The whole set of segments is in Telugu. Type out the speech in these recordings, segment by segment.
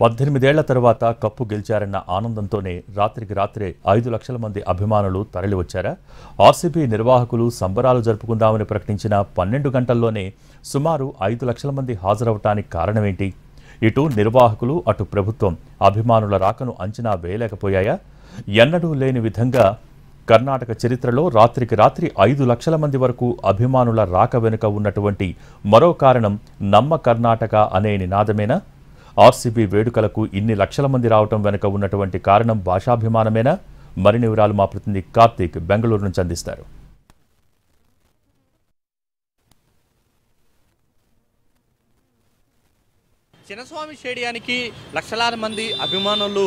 18 ఏళ్ల తర్వాత కప్పు గెలిచారన్న ఆనందంతోనే రాత్రికి రాత్రే 5 లక్షల మంది అభిమానులు తరలివచ్చారా? ఆర్సీబీ నిర్వాహకులు సంబరాలు జరుపుకుందామని ప్రకటించిన 12 గంటల్లోనే సుమారు 5 లక్షల మంది హాజరవటానికి కారణమేంటి? ఇటు నిర్వాహకులు అటు ప్రభుత్వం అభిమానుల రాకను అంచనా వేయలేకపోయాయా? ఎన్నడూ లేని విధంగా కర్ణాటక చరిత్రలో రాత్రికి రాత్రి 5 లక్షల మంది వరకు అభిమానుల రాక వెనుక ఉన్నటువంటి మరో కారణం నమ్మ కర్ణాటక అనే నినాదమేనా? ఆర్సీబీ వేడుకలకు ఇన్ని లక్షల మంది రావటం వెనుక ఉన్నటువంటి కారణం భాషాభిమానమేనా? మరిన్ని వివరాలు మా ప్రతినిధి కార్తీక్ బెంగళూరు నుంచి అందిస్తారు. చిన్నస్వామి స్టేడియానికి లక్షలాది మంది అభిమానులు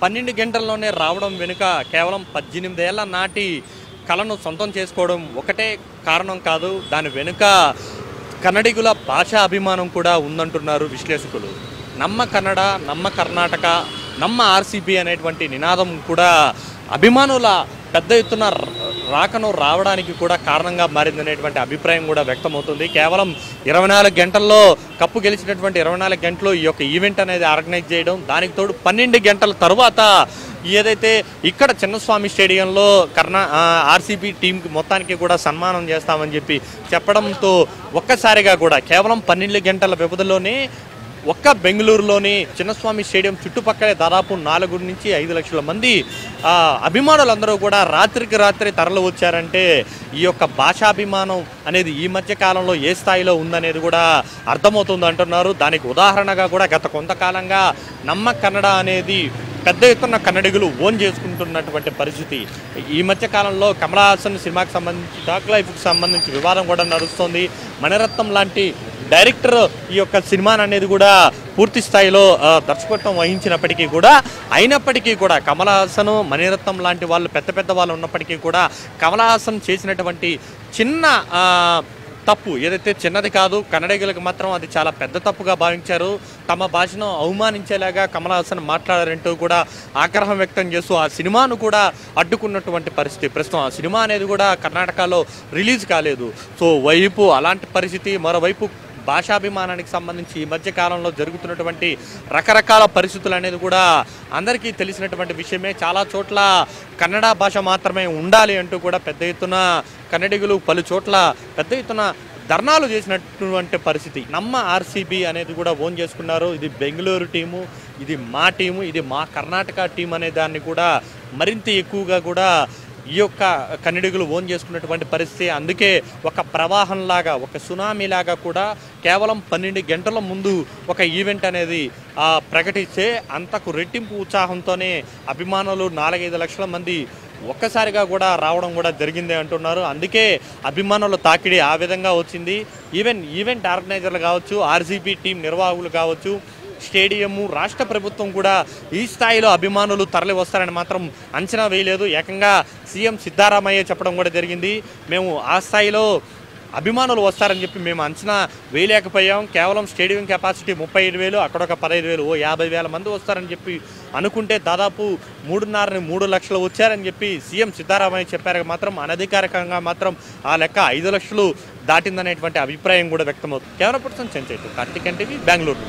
12 గంటల్లోనే రావడం వెనుక కేవలం 18 ఏళ్ల నాటి కళను సొంతం చేసుకోవడం ఒకటే కారణం కాదు. దాని వెనుక కన్నడిగుల భాషా అభిమానం కూడా ఉందంటున్నారు విశ్లేషకులు. నమ్మ కన్నడ, నమ్మ కర్ణాటక, నమ్మ ఆర్సీబీ అనేటువంటి నినాదం కూడా అభిమానుల పెద్ద ఎత్తున రాకను రావడానికి కూడా కారణంగా మారిందనేటువంటి అభిప్రాయం కూడా వ్యక్తమవుతుంది. కేవలం 24 గంటల్లో కప్పు గెలిచినటువంటి 24 గంటల్లో ఈ యొక్క ఈవెంట్ అనేది ఆర్గనైజ్ చేయడం, దానికి తోడు 12 గంటల తరువాత ఏదైతే ఇక్కడ చిన్నస్వామి స్టేడియంలో ఆర్సీబీ టీంకి మొత్తానికి కూడా సన్మానం చేస్తామని చెప్పి చెప్పడంతో ఒక్కసారిగా కూడా కేవలం 12 గంటల వ్యవధిలోనే ఒక్క బెంగళూరులోని చిన్నస్వామి స్టేడియం చుట్టుపక్కలే దాదాపు 4 నుంచి 5 లక్షల మంది అభిమానులందరూ కూడా రాత్రికి రాత్రి తరలి వచ్చారంటే ఈ యొక్క భాషాభిమానం అనేది ఈ మధ్య కాలంలో ఏ స్థాయిలో ఉందనేది కూడా అర్థమవుతుంది అంటున్నారు. దానికి ఉదాహరణగా కూడా గత కొంతకాలంగా నమ్మ కన్నడ అనేది పెద్ద ఎత్తున కన్నడిగులు ఓన్ చేసుకుంటున్నటువంటి పరిస్థితి. ఈ మధ్య కాలంలో కమల్ హాసన్ సినిమాకి సంబంధించి డాక్ లైఫ్కి సంబంధించి వివాదం కూడా నడుస్తుంది. మణిరత్నం లాంటి డైరెక్టర్ ఈ యొక్క సినిమాని అనేది కూడా పూర్తి స్థాయిలో దర్శకత్వం వహించినప్పటికీ కూడా అయినప్పటికీ కూడా కమల్ హాసన్, మణిరత్నం లాంటి వాళ్ళు పెద్ద వాళ్ళు ఉన్నప్పటికీ కూడా కమల్ హాసన్ చేసినటువంటి చిన్న తప్పు ఏదైతే చిన్నది కాదు, కన్నడిగులకు మాత్రం అది చాలా పెద్ద తప్పుగా భావించారు. తమ భాషను అవమానించేలాగా కమల్ హాసన్ మాట్లాడారంటూ కూడా ఆగ్రహం వ్యక్తం చేస్తూ ఆ సినిమాను కూడా అడ్డుకున్నటువంటి పరిస్థితి. ప్రస్తుతం ఆ సినిమా అనేది కూడా కర్ణాటకలో రిలీజ్ కాలేదు. సో వైపు అలాంటి పరిస్థితి, మరోవైపు భాషాభిమానానికి సంబంధించి ఈ మధ్య కాలంలో జరుగుతున్నటువంటి రకరకాల పరిస్థితులు అనేది కూడా అందరికీ తెలిసినటువంటి విషయమే. చాలా చోట్ల కన్నడ భాష మాత్రమే ఉండాలి అంటూ కూడా పెద్ద ఎత్తున కన్నడిగులు పలు చోట్ల పెద్ద ఎత్తున ధర్నాలు చేసినటువంటి పరిస్థితి. నమ్మ ఆర్సీబీ అనేది కూడా ఓన్ చేసుకున్నారు. ఇది బెంగళూరు టీము, ఇది మా టీము, ఇది మా కర్ణాటక టీం అనే దాన్ని కూడా మరింత ఎక్కువగా కూడా ఈ యొక్క కన్నడిగులు ఓన్ చేసుకున్నటువంటి పరిస్థితి. అందుకే ఒక ప్రవాహంలాగా, ఒక సునామీలాగా కూడా కేవలం 12 గంటల ముందు ఒక ఈవెంట్ అనేది ప్రకటిస్తే అంతకు రెట్టింపు ఉత్సాహంతోనే అభిమానులు 4-5 లక్షల మంది ఒక్కసారిగా కూడా రావడం కూడా జరిగింది అంటున్నారు. అందుకే అభిమానుల తాకిడి ఆ విధంగా వచ్చింది. ఈవెంట్ ఆర్గనైజర్లు కావచ్చు, ఆర్సీబీ టీం నిర్వాహకులు కావచ్చు, స్టేడియము, రాష్ట్ర ప్రభుత్వం కూడా ఈ స్థాయిలో అభిమానులు తరలి వస్తారని మాత్రం అంచనా వేయలేదు. ఏకంగా సీఎం సిద్ధారామయ్య చెప్పడం కూడా జరిగింది, మేము ఆ స్థాయిలో అభిమానులు వస్తారని చెప్పి మేము అంచనా వేయలేకపోయాం. కేవలం స్టేడియం కెపాసిటీ 35,000, అక్కడ ఒక 15,000, 50,000 మంది వస్తారని చెప్పి అనుకుంటే దాదాపు 3.5-3 లక్షలు వచ్చారని చెప్పి సీఎం సిద్ధారామయ్య చెప్పారు. మాత్రం అనధికారికంగా మాత్రం ఆ లెక్క 5 లక్షలు దాటిందనేటువంటి అభిప్రాయం కూడా వ్యక్తమవుతుంది. Camera person Chenchaitu, Karthik NTV, Bengaluru.